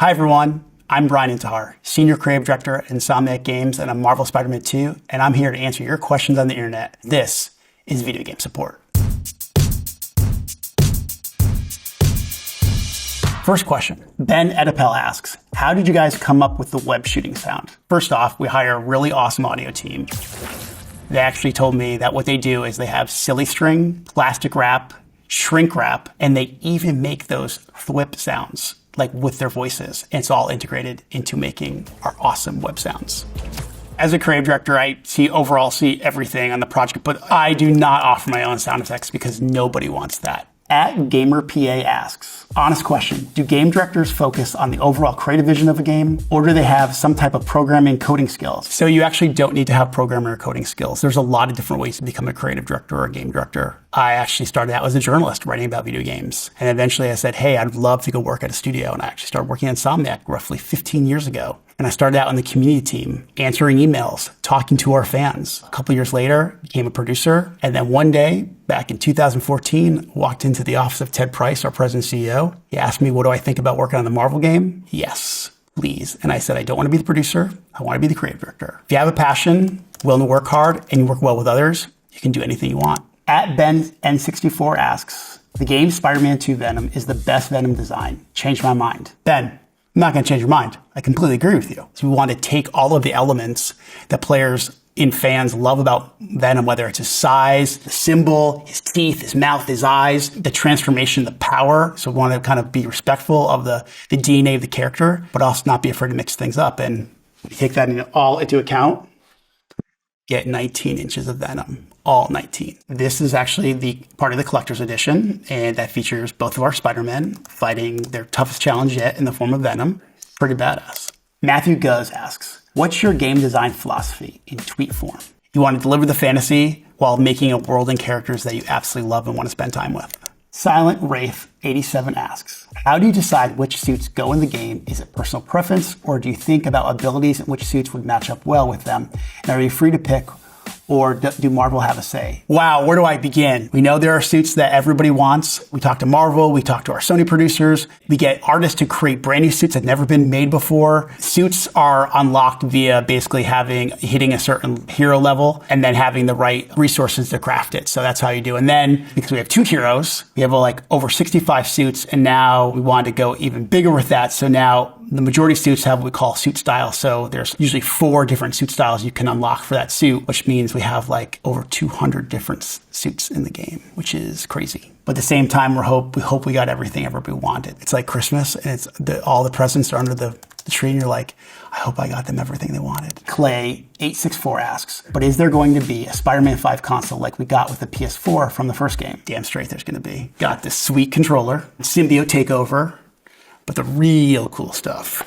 Hi everyone, I'm Bryan Intihar, Senior Creative Director at Insomniac Games and on Marvel Spider-Man 2, and I'm here to answer your questions on the internet. This is Video Game Support. First question, Ben Edipel asks, how did you guys come up with the web shooting sound? First off, we hire a really awesome audio team. They actually told me that what they do is they have silly string, plastic wrap, shrink wrap, and they even make those thwip sounds, like with their voices. And it's all integrated into making our awesome web sounds. As a creative director, I see everything on the project, but I do not offer my own sound effects because nobody wants that. At GamerPA asks, honest question, do game directors focus on the overall creative vision of a game, or do they have some type of programming coding skills? So you actually don't need to have programming or coding skills. There's a lot of different ways to become a creative director or a game director. I actually started out as a journalist writing about video games. And eventually I said, hey, I'd love to go work at a studio. And I actually started working at Insomniac roughly 15 years ago. And I started out on the community team, answering emails, talking to our fans. A couple years later, became a producer. And then one day, back in 2014, walked into the office of Ted Price, our president and CEO. He asked me, what do I think about working on the Marvel game? Yes, please. And I said, I don't want to be the producer. I want to be the creative director. If you have a passion, willing to work hard, and you work well with others, you can do anything you want. At Ben N64 asks, the game Spider-Man 2 Venom is the best Venom design. Changed my mind. Ben, I'm not going to change your mind. I completely agree with you. So we want to take all of the elements that players and fans love about Venom, whether it's his size, the symbol, his teeth, his mouth, his eyes, the transformation, the power. So we want to kind of be respectful of the DNA of the character, but also not be afraid to mix things up. And when you take that all into account, get 19 inches of Venom. All 19. This is actually the part of the collector's edition, and that features both of our Spider-Men fighting their toughest challenge yet in the form of Venom. Pretty badass. Matthew Guz asks, what's your game design philosophy in tweet form? You want to deliver the fantasy while making a world and characters that you absolutely love and want to spend time with. Silent Wraith 87 asks, how do you decide which suits go in the game? Is it personal preference, or do you think about abilities and which suits would match up well with them? And are you free to pick, or do Marvel have a say? Wow, where do I begin? We know there are suits that everybody wants. We talk to Marvel, we talk to our Sony producers. We get artists to create brand new suits that have never been made before. Suits are unlocked via basically hitting a certain hero level and then having the right resources to craft it. So that's how you do. And then, because we have 2 heroes, we have over 65 suits, and now we want to go even bigger with that. So now the majority of suits have what we call suit style. So there's usually 4 different suit styles you can unlock for that suit, which means we have over 200 different suits in the game, which is crazy. But at the same time, we hope we got everything everybody wanted. It's like Christmas, and it's all the presents are under the tree, and you're like, I hope I got them everything they wanted. Clay864 asks, but is there going to be a Spider-Man 5 console like we got with the PS4 from the first game? Damn straight there's going to be. Got this sweet controller, symbiote takeover, but the real cool stuff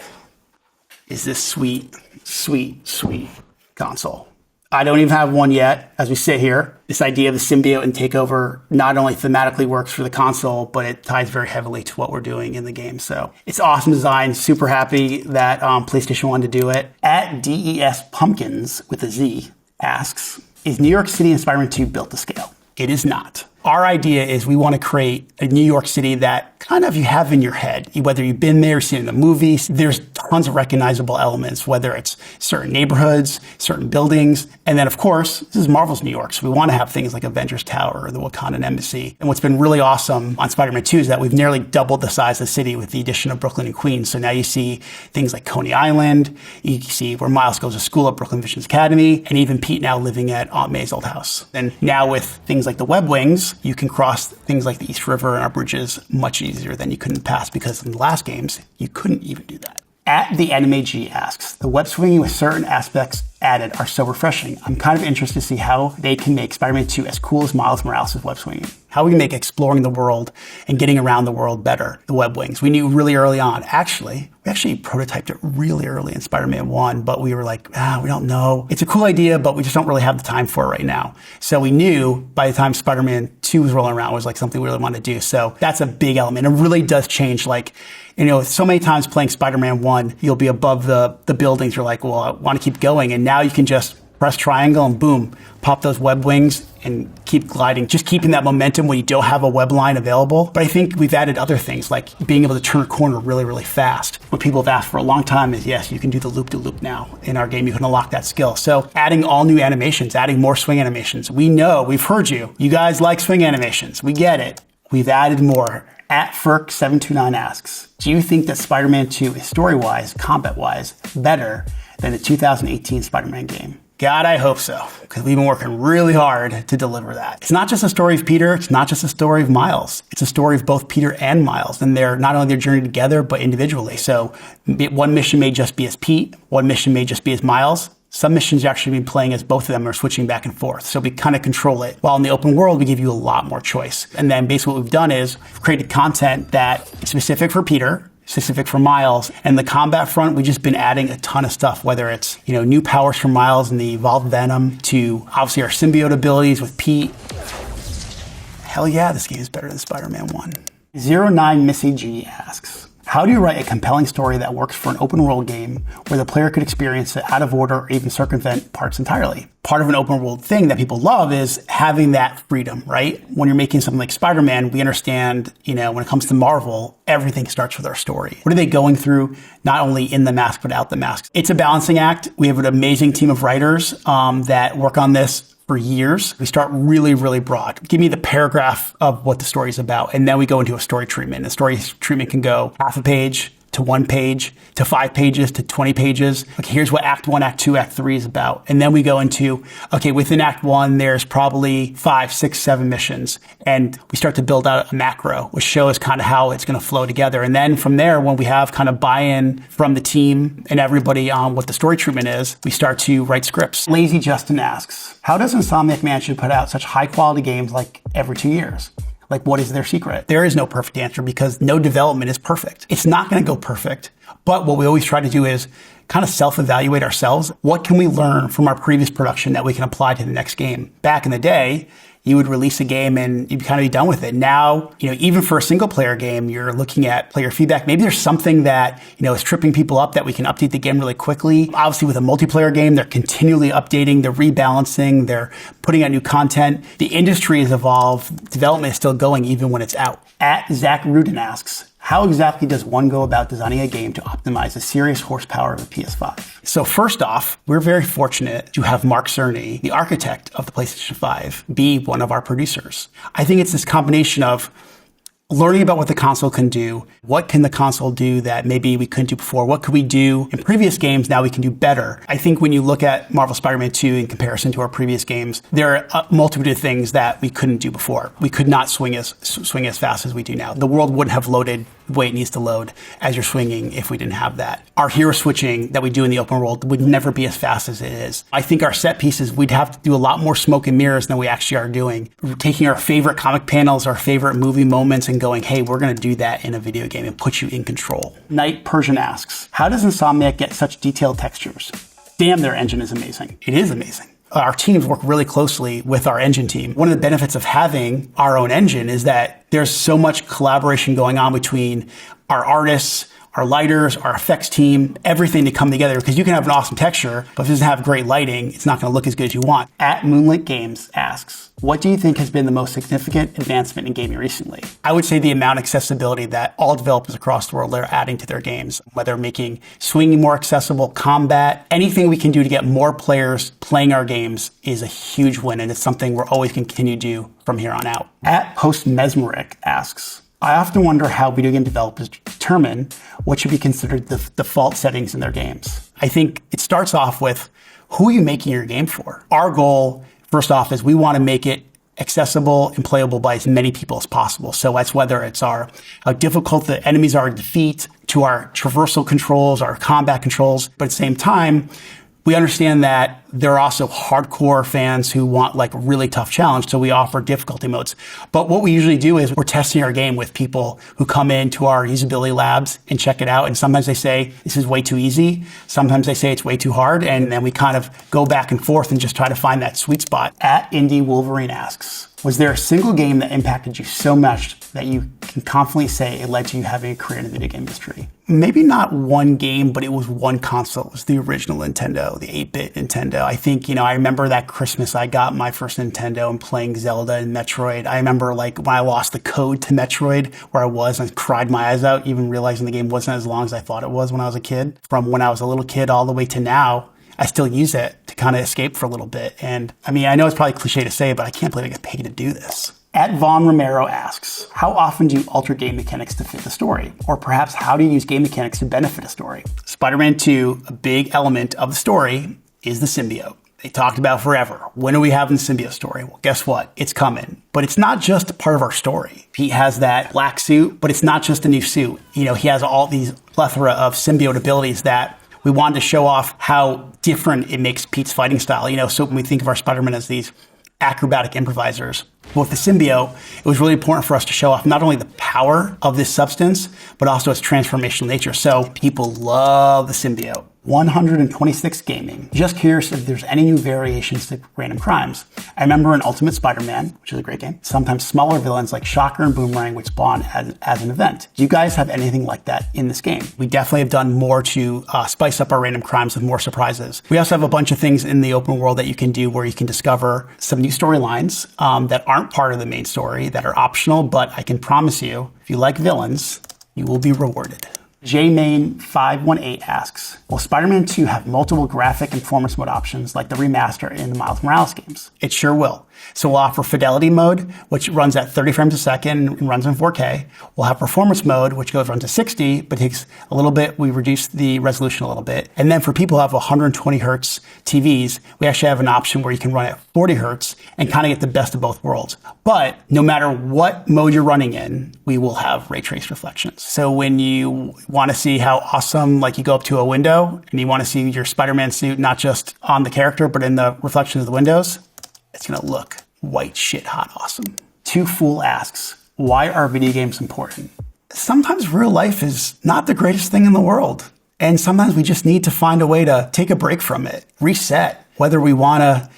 is this sweet, sweet, sweet console. I don't even have one yet as we sit here. This idea of the symbiote and takeover not only thematically works for the console, but it ties very heavily to what we're doing in the game. So it's awesome design. Super happy that PlayStation wanted to do it. At DES Pumpkins with a Z asks, is New York City and Spider-Man 2 built to scale? It is not. Our idea is we want to create a New York City that kind of you have in your head, whether you've been there, seen it in the movies. There's tons of recognizable elements, whether it's certain neighborhoods, certain buildings. And then, of course, this is Marvel's New York. So we want to have things like Avengers Tower or the Wakandan Embassy. And what's been really awesome on Spider-Man 2 is that we've nearly doubled the size of the city with the addition of Brooklyn and Queens. So now you see things like Coney Island. You see where Miles goes to school at Brooklyn Visions Academy. And even Pete now living at Aunt May's old house. And now with things like the web wings, you can cross things like the East River and our bridges much easier than you could in the past, because in the last games, you couldn't even do that. At the Anime G asks, the web swinging with certain aspects added are so refreshing. I'm kind of interested to see how they can make Spider-Man 2 as cool as Miles Morales' web swinging. How we can make exploring the world and getting around the world better, the web wings. We knew really early on. We actually prototyped it really early in Spider-Man 1, but we were like, we don't know. It's a cool idea, but we just don't really have the time for it right now. So we knew by the time Spider-Man 2 was rolling around, it was like something we really wanted to do. So that's a big element. It really does change, so many times playing Spider-Man 1, you'll be above the buildings. You're like, well, I want to keep going. And now you can just Press triangle and boom, pop those web wings and keep gliding, just keeping that momentum when you don't have a web line available. But I think we've added other things like being able to turn a corner really, really fast. What people have asked for a long time is, yes, you can do the loop-to-loop now. In our game, you can unlock that skill. So adding all new animations, adding more swing animations. We know, we've heard you. You guys like swing animations. We get it. We've added more. @Ferk729 asks, do you think that Spider-Man 2 is story-wise, combat-wise, better than the 2018 Spider-Man game? God, I hope so, because we've been working really hard to deliver that. It's not just a story of Peter. It's not just a story of Miles. It's a story of both Peter and Miles, and they're not only their journey together, but individually. So one mission may just be as Pete. One mission may just be as Miles. Some missions you're actually be playing as both of them are switching back and forth. So we kind of control it. While in the open world, we give you a lot more choice. And then basically what we've done is we've created content that is specific for Peter, specific for Miles. And the combat front, we've just been adding a ton of stuff, whether it's, new powers for Miles and the evolved Venom to obviously our symbiote abilities with Pete. Hell yeah, this game is better than Spider-Man 1. 09 Missy G asks, how do you write a compelling story that works for an open world game where the player could experience it out of order or even circumvent parts entirely? Part of an open world thing that people love is having that freedom, right? When you're making something like Spider-Man, we understand, when it comes to Marvel, everything starts with our story. What are they going through, not only in the mask, but out the mask? It's a balancing act. We have an amazing team of writers that work on this for years. We start really, really broad. Give me the paragraph of what the story is about, and then we go into a story treatment. The story treatment can go half a page to 1 page, to 5 pages, to 20 pages. Okay, here's what Act 1, Act 2, Act 3 is about. And then we go into, okay, within Act 1, there's probably 5, 6, 7 missions. And we start to build out a macro, which shows kind of how it's going to flow together. And then from there, when we have kind of buy-in from the team and everybody on what the story treatment is, we start to write scripts. Lazy Justin asks, how does Insomniac manage to put out such high-quality games like every 2 years? Like, what is their secret? There is no perfect answer because no development is perfect. It's not going to go perfect. But what we always try to do is kind of self-evaluate ourselves. What can we learn from our previous production that we can apply to the next game? Back in the day, you would release a game and you'd kind of be done with it. Now, even for a single player game, you're looking at player feedback. Maybe there's something that, is tripping people up that we can update the game really quickly. Obviously with a multiplayer game, they're continually updating, they're rebalancing, they're putting out new content. The industry has evolved. Development is still going even when it's out. @Zach Rudin asks, how exactly does one go about designing a game to optimize the serious horsepower of a PS5? So first off, we're very fortunate to have Mark Cerny, the architect of the PlayStation 5, be one of our producers. I think it's this combination of learning about what the console can do. What can the console do that maybe we couldn't do before? What could we do in previous games now we can do better? I think when you look at Marvel Spider-Man 2 in comparison to our previous games, there are a multitude of things that we couldn't do before. We could not swing as fast as we do now. The world wouldn't have loaded the way it needs to load as you're swinging if we didn't have that. Our hero switching that we do in the open world would never be as fast as it is. I think our set pieces, we'd have to do a lot more smoke and mirrors than we actually are doing. We're taking our favorite comic panels, our favorite movie moments, and going, hey, we're going to do that in a video game and put you in control. Night Persian asks, how does Insomniac get such detailed textures? Damn, their engine is amazing. It is amazing. Our teams work really closely with our engine team. One of the benefits of having our own engine is that there's so much collaboration going on between our artists, our lighters, our effects team, everything to come together, because you can have an awesome texture, but if it doesn't have great lighting, it's not going to look as good as you want. @Moonlit Games asks, what do you think has been the most significant advancement in gaming recently? I would say the amount of accessibility that all developers across the world are adding to their games, whether making swinging more accessible, combat, anything we can do to get more players playing our games is a huge win, and it's something we're always going to continue to do from here on out. @PostMesmeric asks, I often wonder how video game developers determine what should be considered the default settings in their games. I think it starts off with who are you making your game for? Our goal, first off, is we want to make it accessible and playable by as many people as possible. So that's whether it's how difficult the enemies are to defeat, to our traversal controls, our combat controls. But at the same time, we understand that there are also hardcore fans who want like a really tough challenge, so we offer difficulty modes. But what we usually do is we're testing our game with people who come into our usability labs and check it out. And sometimes they say, this is way too easy. Sometimes they say it's way too hard. And then we kind of go back and forth and just try to find that sweet spot. @Indie Wolverine asks, Was there a single game that impacted you so much that you can confidently say it led to you having a career in the video game industry? Maybe not one game, but it was one console. It was the original Nintendo, the 8-bit Nintendo. I think, I remember that Christmas I got my first Nintendo and playing Zelda and Metroid. I remember like when I lost the code to Metroid where I was, I cried my eyes out, even realizing the game wasn't as long as I thought it was when I was a kid. From when I was a little kid all the way to now, I still use it to kind of escape for a little bit. And I know it's probably cliche to say, but I can't believe I get paid to do this. @Von Romero asks, how often do you alter game mechanics to fit the story? Or perhaps how do you use game mechanics to benefit a story? Spider-Man 2, a big element of the story is the symbiote. They talked about forever. When are we having the symbiote story? Well, guess what? It's coming. But it's not just a part of our story. Pete has that black suit, but it's not just a new suit. He has all these plethora of symbiote abilities that we wanted to show off how different it makes Pete's fighting style. So when we think of our Spider-Man as these acrobatic improvisers, with the symbiote, it was really important for us to show off not only the power of this substance, but also its transformational nature. So people love the symbiote. 126 Gaming. Just curious if there's any new variations to random crimes. I remember in Ultimate Spider-Man, which is a great game, sometimes smaller villains like Shocker and Boomerang would spawn as an event. Do you guys have anything like that in this game? We definitely have done more to spice up our random crimes with more surprises. We also have a bunch of things in the open world that you can do where you can discover some new storylines that aren't part of the main story, that are optional, but I can promise you, if you like villains, you will be rewarded. JMain518 asks, will Spider-Man 2 have multiple graphic and performance mode options like the remaster in the Miles Morales games? It sure will. So we'll offer fidelity mode, which runs at 30 frames a second and runs in 4K. We'll have performance mode, which runs to 60, but takes a little bit. We reduce the resolution a little bit. And then for people who have 120 hertz TVs, we actually have an option where you can run at 40 hertz and kind of get the best of both worlds. But no matter what mode you're running in, we will have ray trace reflections. So when you want to see how awesome, like you go up to a window and you want to see your Spider-Man suit, not just on the character, but in the reflection of the windows, it's going to look white shit hot awesome. Two Fool asks, why are video games important? Sometimes real life is not the greatest thing in the world. And sometimes we just need to find a way to take a break from it, reset, whether we want to,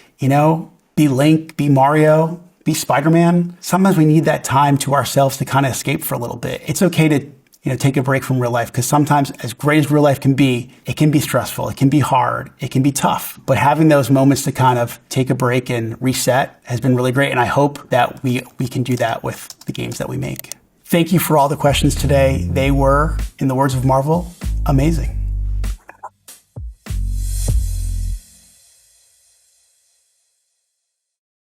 be Link, be Mario, be Spider-Man. Sometimes we need that time to ourselves to kind of escape for a little bit. It's okay to take a break from real life, because sometimes, as great as real life can be, it can be stressful, it can be hard, it can be tough. But having those moments to kind of take a break and reset has been really great, and I hope that we can do that with the games that we make. Thank you for all the questions today. They were, in the words of Marvel, amazing.